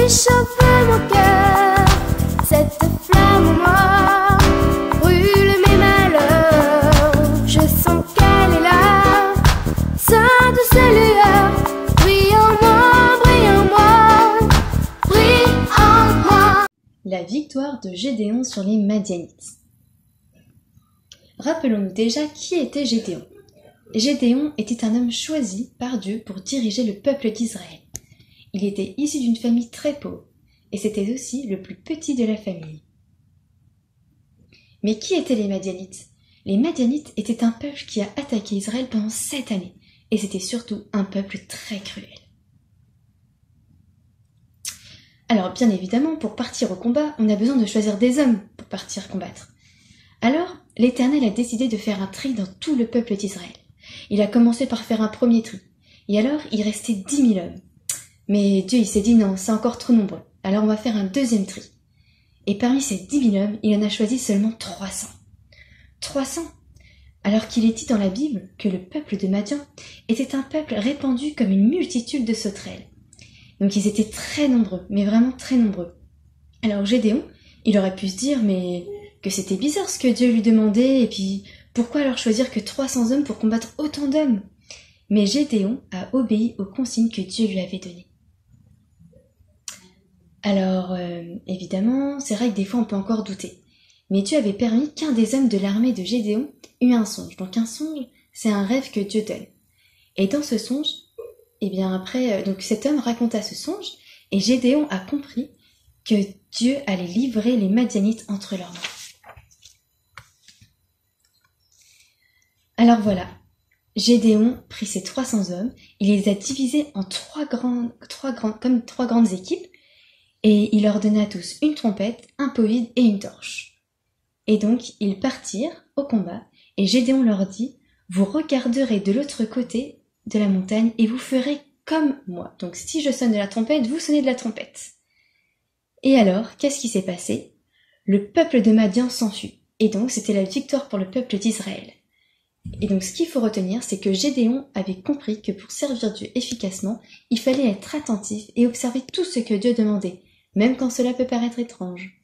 réchauffe mon cœur, cette flamme en moi brûle mes malheurs. Je sens qu'elle est là, sa douce lueur. Brille en moi, brille en moi, brille en moi. La victoire de Gédéon sur les Madianites. Rappelons-nous déjà qui était Gédéon. Gédéon était un homme choisi par Dieu pour diriger le peuple d'Israël. Il était issu d'une famille très pauvre, et c'était aussi le plus petit de la famille. Mais qui étaient les Madianites? Les Madianites étaient un peuple qui a attaqué Israël pendant 7 années, et c'était surtout un peuple très cruel. Alors bien évidemment, pour partir au combat, on a besoin de choisir des hommes pour partir combattre. Alors, l'Éternel a décidé de faire un tri dans tout le peuple d'Israël. Il a commencé par faire un premier tri, et alors il restait 10 000 hommes. Mais Dieu il s'est dit non, c'est encore trop nombreux, alors on va faire un deuxième tri. Et parmi ces 10 000 hommes, il en a choisi seulement 300. 300, alors qu'il est dit dans la Bible que le peuple de Madian était un peuple répandu comme une multitude de sauterelles. Donc ils étaient très nombreux, mais vraiment très nombreux. Alors Gédéon, il aurait pu se dire mais que c'était bizarre ce que Dieu lui demandait, et puis pourquoi alors choisir que 300 hommes pour combattre autant d'hommes? Mais Gédéon a obéi aux consignes que Dieu lui avait données. Alors, évidemment, c'est vrai que des fois on peut encore douter. Mais Dieu avait permis qu'un des hommes de l'armée de Gédéon eut un songe. Donc un songe, c'est un rêve que Dieu donne. Et dans ce songe, eh bien après, donc cet homme raconta ce songe, et Gédéon a compris que Dieu allait livrer les Madianites entre leurs mains. Alors voilà, Gédéon prit ses 300 hommes, il les a divisés en trois grandes équipes, et il leur donna à tous une trompette, un pot vide et une torche. Et donc ils partirent au combat, et Gédéon leur dit « Vous regarderez de l'autre côté de la montagne, et vous ferez comme moi. Donc si je sonne de la trompette, vous sonnez de la trompette. » Et alors, qu'est-ce qui s'est passé? Le peuple de Madian s'enfuit, et donc c'était la victoire pour le peuple d'Israël. Et donc ce qu'il faut retenir, c'est que Gédéon avait compris que pour servir Dieu efficacement, il fallait être attentif et observer tout ce que Dieu demandait, même quand cela peut paraître étrange.